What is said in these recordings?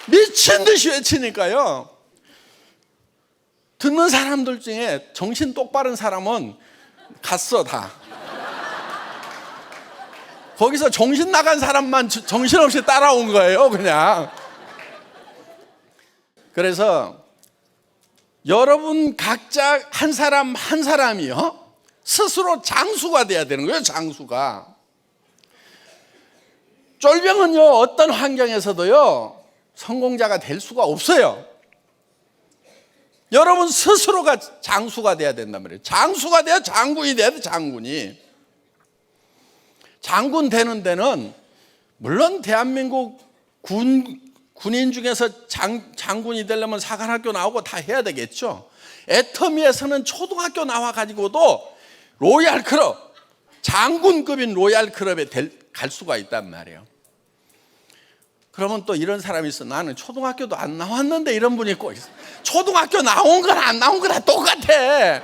미친 듯이 외치니까요. 듣는 사람들 중에 정신 똑바른 사람은 갔어 다. 거기서 정신 나간 사람만 정신없이 따라온 거예요 그냥. 그래서 여러분 각자 한 사람 한 사람이요 스스로 장수가 돼야 되는 거예요. 장수가. 쫄병은요 어떤 환경에서도요 성공자가 될 수가 없어요. 여러분 스스로가 장수가 돼야 된단 말이에요. 장수가 돼야 장군이 돼야 돼. 장군 되는 데는 물론 대한민국 군인 중에서 장군이 되려면 사관학교 나오고 다 해야 되겠죠. 애터미에서는 초등학교 나와 가지고도 로얄 클럽, 장군급인 로얄 클럽에 갈 수가 있단 말이에요. 그러면 또 이런 사람이 있어. 나는 초등학교도 안 나왔는데 이런 분이 꼭 있어. 초등학교 나온 거나 안 나온 거나 똑같아.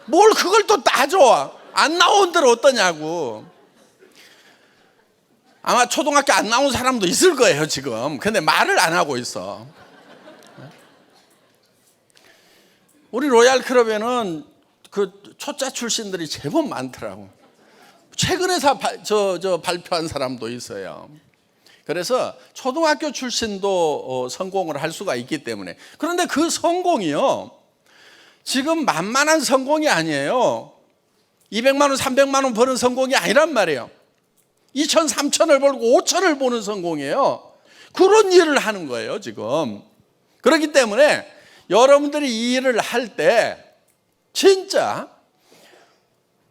뭘 그걸 또 따져. 안 나온 데는 어떠냐고. 아마 초등학교 안 나온 사람도 있을 거예요 지금. 근데 말을 안 하고 있어. 우리 로얄 클럽에는 그 초짜 출신들이 제법 많더라고. 최근에 발표한 사람도 있어요. 그래서 초등학교 출신도 성공을 할 수가 있기 때문에. 그런데 그 성공이요 지금 만만한 성공이 아니에요. 200만 원 300만 원 버는 성공이 아니란 말이에요. 2천 3천을 벌고 5천을 버는 성공이에요. 그런 일을 하는 거예요 지금. 그렇기 때문에 여러분들이 이 일을 할 때 진짜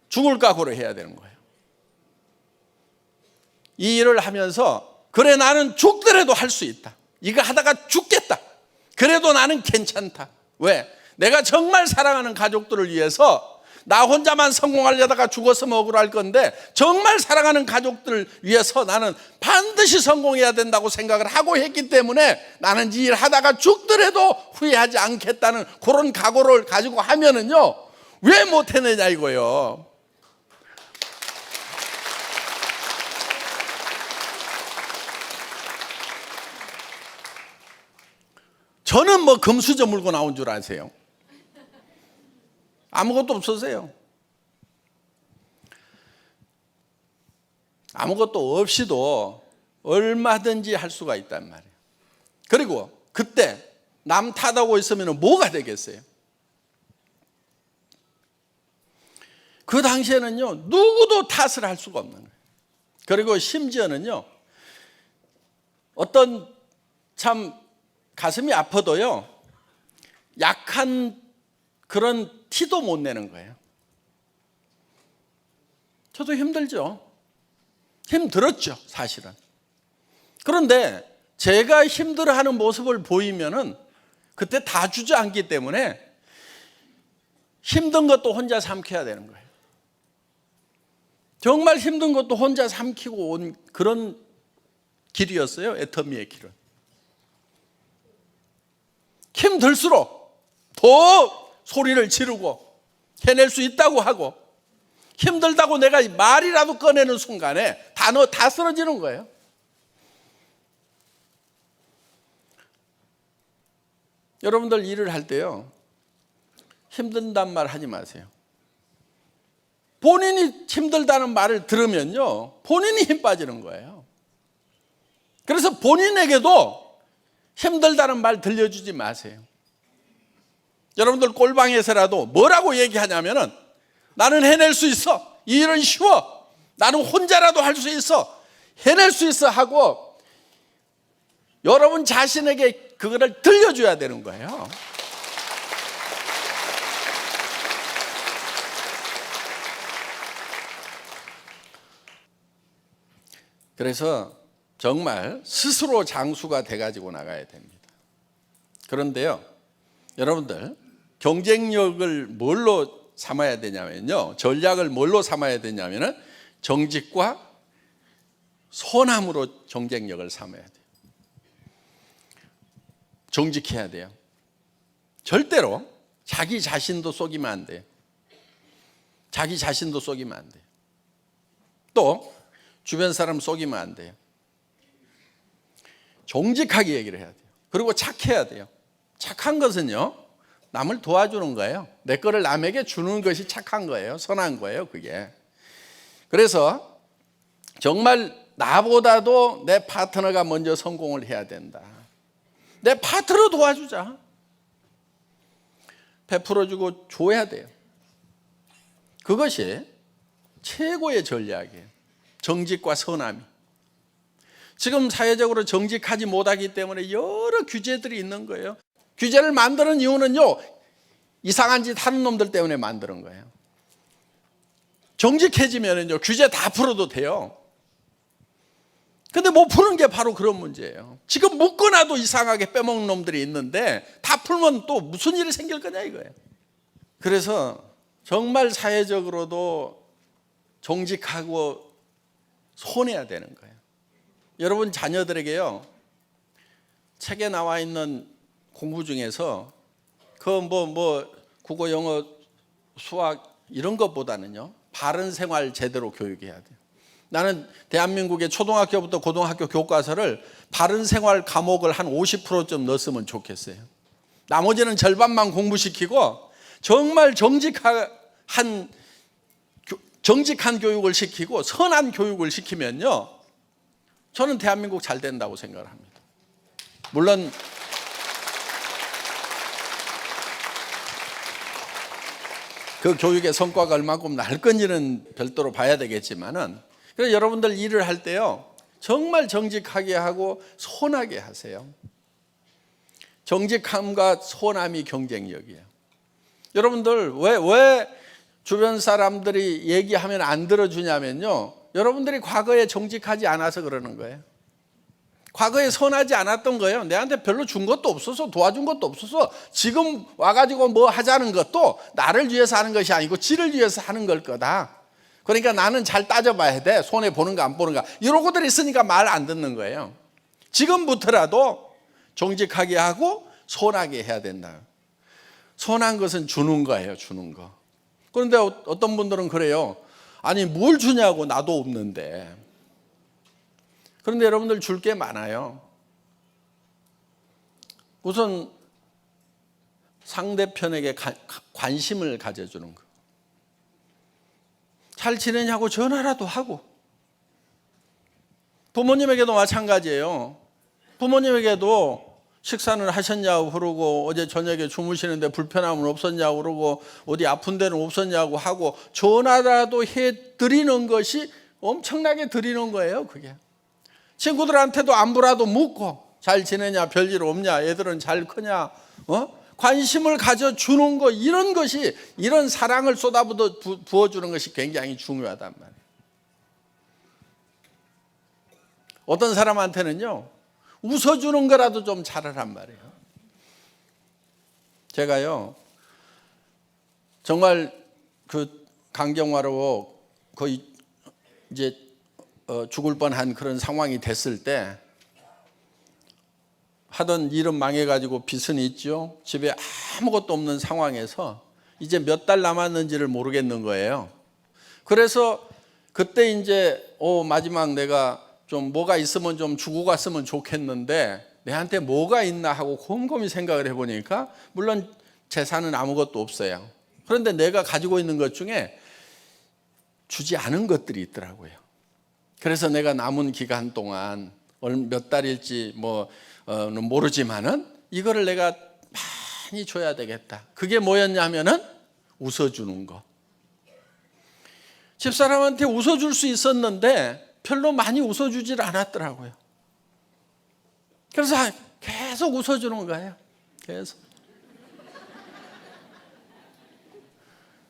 죽을 각오를 해야 되는 거예요. 이 일을 하면서 그래 나는 죽더라도 할 수 있다. 이거 하다가 죽겠다. 그래도 나는 괜찮다. 왜? 내가 정말 사랑하는 가족들을 위해서 나 혼자만 성공하려다가 죽었으면 억울할 건데 정말 사랑하는 가족들을 위해서 나는 반드시 성공해야 된다고 생각을 하고 했기 때문에 나는 이 일 하다가 죽더라도 후회하지 않겠다는 그런 각오를 가지고 하면은요 왜 못해내냐 이거요. 저는 뭐 금수저 물고 나온 줄 아세요? 아무것도 없었어요. 아무것도 없이도 얼마든지 할 수가 있단 말이에요. 그리고 그때 남 탓하고 있으면 뭐가 되겠어요? 그 당시에는요 누구도 탓을 할 수가 없는 거예요. 그리고 심지어는요 어떤 참 가슴이 아파도요 약한 그런 티도 못 내는 거예요. 저도 힘들죠. 힘들었죠 사실은. 그런데 제가 힘들어하는 모습을 보이면은 그때 다 주저앉기 때문에 힘든 것도 혼자 삼켜야 되는 거예요. 정말 힘든 것도 혼자 삼키고 온 그런 길이었어요 애터미의 길은. 힘들수록 더 소리를 지르고 해낼 수 있다고 하고 힘들다고 내가 말이라도 꺼내는 순간에 단어 다 쓰러지는 거예요. 여러분들 일을 할 때요 힘든단 말 하지 마세요. 본인이 힘들다는 말을 들으면요 본인이 힘 빠지는 거예요. 그래서 본인에게도 힘들다는 말 들려주지 마세요. 여러분들 꼴방에서라도 뭐라고 얘기하냐면은 나는 해낼 수 있어. 이 일은 쉬워. 나는 혼자라도 할 수 있어. 해낼 수 있어 하고 여러분 자신에게 그거를 들려줘야 되는 거예요. 그래서 정말 스스로 장수가 돼가지고 나가야 됩니다. 그런데요 여러분들 경쟁력을 뭘로 삼아야 되냐면요 전략을 뭘로 삼아야 되냐면은 정직과 선함으로 경쟁력을 삼아야 돼요. 정직해야 돼요. 절대로 자기 자신도 속이면 안 돼요. 자기 자신도 속이면 안 돼요. 또 주변 사람 속이면 안 돼요. 정직하게 얘기를 해야 돼요. 그리고 착해야 돼요. 착한 것은요, 남을 도와주는 거예요. 내 거를 남에게 주는 것이 착한 거예요. 선한 거예요, 그게. 그래서 정말 나보다도 내 파트너가 먼저 성공을 해야 된다. 내 파트너 도와주자. 베풀어주고 줘야 돼요. 그것이 최고의 전략이에요. 정직과 선함이. 지금 사회적으로 정직하지 못하기 때문에 여러 규제들이 있는 거예요. 규제를 만드는 이유는요, 이상한 짓 하는 놈들 때문에 만드는 거예요. 정직해지면은요, 규제 다 풀어도 돼요. 근데 못 푸는 게 바로 그런 문제예요. 지금 묶어놔도 이상하게 빼먹는 놈들이 있는데 다 풀면 또 무슨 일이 생길 거냐 이거예요. 그래서 정말 사회적으로도 정직하고 손해야 되는 거예요. 여러분 자녀들에게요, 책에 나와 있는 공부 중에서 그 국어, 영어, 수학 이런 것보다는요, 바른 생활 제대로 교육해야 돼요. 나는 대한민국의 초등학교부터 고등학교 교과서를 바른 생활 과목을 한 50%좀 넣었으면 좋겠어요. 나머지는 절반만 공부시키고 정말 정직한 교육을 시키고 선한 교육을 시키면요, 저는 대한민국 잘 된다고 생각을 합니다. 물론 그 교육의 성과가 얼마큼 날 건지는 별도로 봐야 되겠지만은, 그래서 여러분들 일을 할 때요, 정말 정직하게 하고 선하게 하세요. 정직함과 선함이 경쟁력이에요. 여러분들 왜 주변 사람들이 얘기하면 안 들어주냐면요, 여러분들이 과거에 정직하지 않아서 그러는 거예요. 과거에 선하지 않았던 거예요. 내한테 별로 준 것도 없어서, 도와준 것도 없어서, 지금 와가지고 뭐 하자는 것도 나를 위해서 하는 것이 아니고 지를 위해서 하는 걸 거다. 그러니까 나는 잘 따져봐야 돼. 손해 보는가 안 보는가. 이런 것들이 있으니까 말 안 듣는 거예요. 지금부터라도 정직하게 하고 선하게 해야 된다. 선한 것은 주는 거예요, 주는 거. 그런데 어떤 분들은 그래요. 아니 뭘 주냐고, 나도 없는데. 그런데 여러분들 줄 게 많아요. 우선 상대편에게 관심을 가져주는 거. 잘 지내냐고 전화라도 하고. 부모님에게도 마찬가지예요. 부모님에게도 식사는 하셨냐고 그러고, 어제 저녁에 주무시는데 불편함은 없었냐고 그러고, 어디 아픈 데는 없었냐고 하고, 전화라도 해드리는 것이 엄청나게 드리는 거예요, 그게. 친구들한테도 안부라도 묻고, 잘 지내냐, 별일 없냐, 애들은 잘 크냐, 관심을 가져주는 거, 이런 것이, 이런 사랑을 부어주는 것이 굉장히 중요하단 말이에요. 어떤 사람한테는요, 웃어주는 거라도 좀 잘하란 말이에요. 제가요, 정말 그 강경화로 거의 이제 죽을 뻔한 그런 상황이 됐을 때, 하던 일은 망해가지고 빚은 있죠. 집에 아무것도 없는 상황에서 이제 몇 달 남았는지를 모르겠는 거예요. 그래서 그때 이제 마지막 내가 좀 뭐가 있으면 좀 주고 갔으면 좋겠는데 내한테 뭐가 있나 하고 곰곰이 생각을 해보니까, 물론 재산은 아무것도 없어요. 그런데 내가 가지고 있는 것 중에 주지 않은 것들이 있더라고요. 그래서 내가 남은 기간 동안 몇 달일지 모르지만은 이거를 내가 많이 줘야 되겠다. 그게 뭐였냐면은 웃어주는 거. 집사람한테 웃어줄 수 있었는데 별로 많이 웃어주질 않았더라고요. 그래서 계속 웃어주는 거예요. 계속.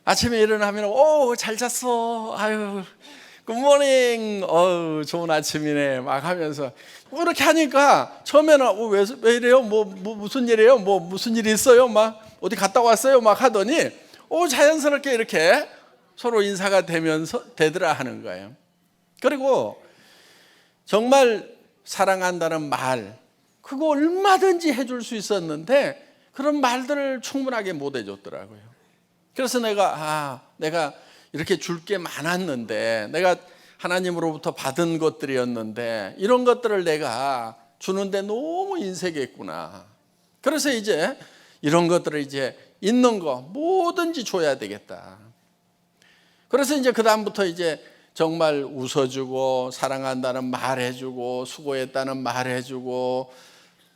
아침에 일어나면 잘 잤어. 아유, 굿모닝. 좋은 아침이네. 막 하면서 그렇게 하니까 처음에는 왜 이래요? 무슨 일이에요? 무슨 일이 있어요? 막 어디 갔다 왔어요? 막 하더니 자연스럽게 이렇게 서로 인사가 되더라 하는 거예요. 그리고 정말 사랑한다는 말, 그거 얼마든지 해줄 수 있었는데 그런 말들을 충분하게 못 해줬더라고요. 그래서 내가 이렇게 줄 게 많았는데, 내가 하나님으로부터 받은 것들이었는데 이런 것들을 내가 주는데 너무 인색했구나. 그래서 이제 이런 것들을 이제 있는 거 뭐든지 줘야 되겠다. 그래서 이제 그다음부터 이제 정말 웃어주고 사랑한다는 말해주고 수고했다는 말해주고,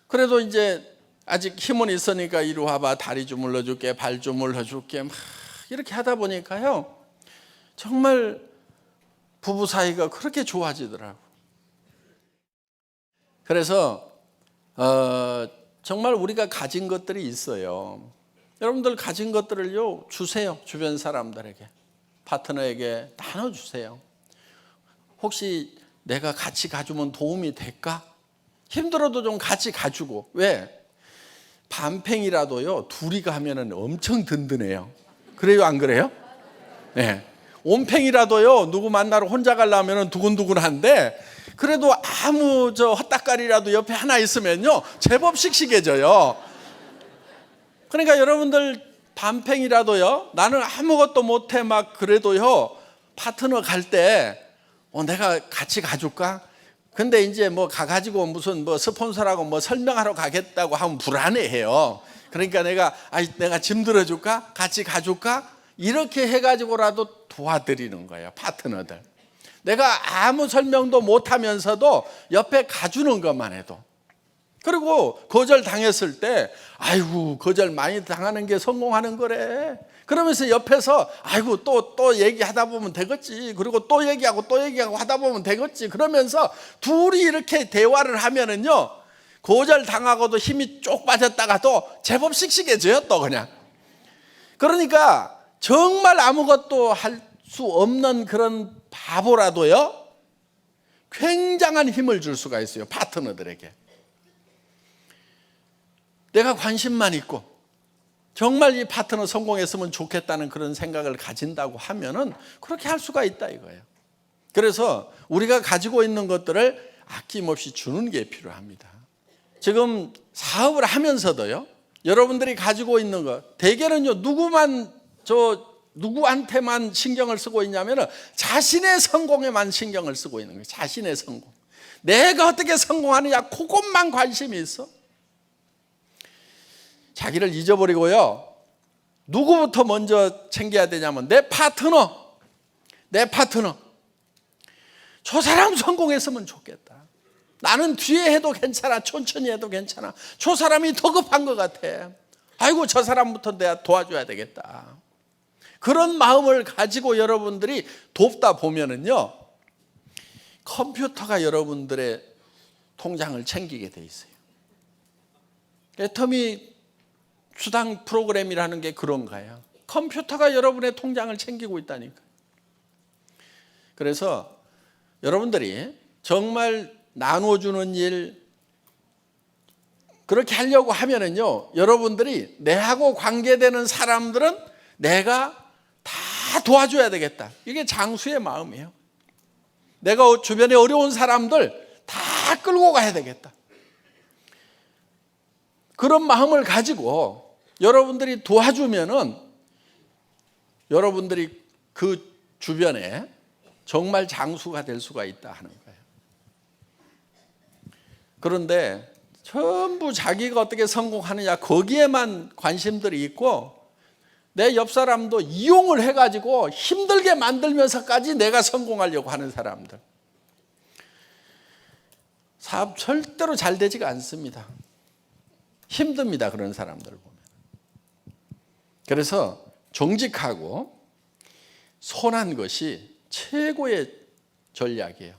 그래도 이제 아직 힘은 있으니까 이리 와봐, 다리 주물러 줄게, 발 주물러 줄게, 막 이렇게 하다 보니까요 정말 부부 사이가 그렇게 좋아지더라고. 그래서 정말 우리가 가진 것들이 있어요. 여러분들 가진 것들을요 주세요. 주변 사람들에게, 파트너에게 나눠주세요. 혹시 내가 같이 가주면 도움이 될까? 힘들어도 좀 같이 가주고. 왜? 반팽이라도요 둘이 가면은 엄청 든든해요. 그래요, 안 그래요? 네. 온팽이라도요 누구 만나러 혼자 가려면 두근두근한데, 그래도 아무 헛다까리라도 옆에 하나 있으면요 제법 씩씩해져요. 그러니까 여러분들 반팽이라도요, 나는 아무것도 못해 막 그래도요 파트너 갈 때 내가 같이 가줄까? 근데 이제 뭐 가가지고 무슨 뭐 스폰서라고 뭐 설명하러 가겠다고 하면 불안해해요. 그러니까 내가 짐 들어줄까? 같이 가줄까? 이렇게 해가지고라도 도와드리는 거예요, 파트너들. 내가 아무 설명도 못하면서도 옆에 가주는 것만 해도. 그리고 거절 당했을 때 아이고 거절 많이 당하는 게 성공하는 거래. 그러면서 옆에서 아이고 또 얘기하다 보면 되겠지. 그리고 또 얘기하고 하다 보면 되겠지. 그러면서 둘이 이렇게 대화를 하면은요 거절 당하고도 힘이 쪽 빠졌다가도 제법 씩씩해져요 또 그냥. 그러니까 정말 아무것도 할 수 없는 그런 바보라도요 굉장한 힘을 줄 수가 있어요, 파트너들에게. 내가 관심만 있고 정말 이 파트너 성공했으면 좋겠다는 그런 생각을 가진다고 하면은 그렇게 할 수가 있다 이거예요. 그래서 우리가 가지고 있는 것들을 아낌없이 주는 게 필요합니다. 지금 사업을 하면서도요 여러분들이 가지고 있는 것 대개는요 누구한테만 신경을 쓰고 있냐면 자신의 성공에만 신경을 쓰고 있는 거예요. 자신의 성공, 내가 어떻게 성공하느냐 그것만 관심이 있어. 자기를 잊어버리고요 누구부터 먼저 챙겨야 되냐면 내 파트너. 저 사람 성공했으면 좋겠다. 나는 뒤에 해도 괜찮아, 천천히 해도 괜찮아. 저 사람이 더 급한 것 같아. 아이고 저 사람부터 내가 도와줘야 되겠다. 그런 마음을 가지고 여러분들이 돕다 보면은요 컴퓨터가 여러분들의 통장을 챙기게 돼 있어요. 애터미 수당 프로그램이라는 게 그런 거예요. 컴퓨터가 여러분의 통장을 챙기고 있다니까. 그래서 여러분들이 정말 나눠주는 일 그렇게 하려고 하면은요 여러분들이 내하고 관계되는 사람들은 내가 다 도와줘야 되겠다. 이게 장수의 마음이에요. 내가 주변에 어려운 사람들 다 끌고 가야 되겠다. 그런 마음을 가지고 여러분들이 도와주면은 여러분들이 그 주변에 정말 장수가 될 수가 있다 하는 거예요. 그런데 전부 자기가 어떻게 성공하느냐 거기에만 관심들이 있고 내 옆 사람도 이용을 해가지고 힘들게 만들면서까지 내가 성공하려고 하는 사람들, 사업 절대로 잘 되지가 않습니다. 힘듭니다, 그런 사람들 보면. 그래서 정직하고 선한 것이 최고의 전략이에요.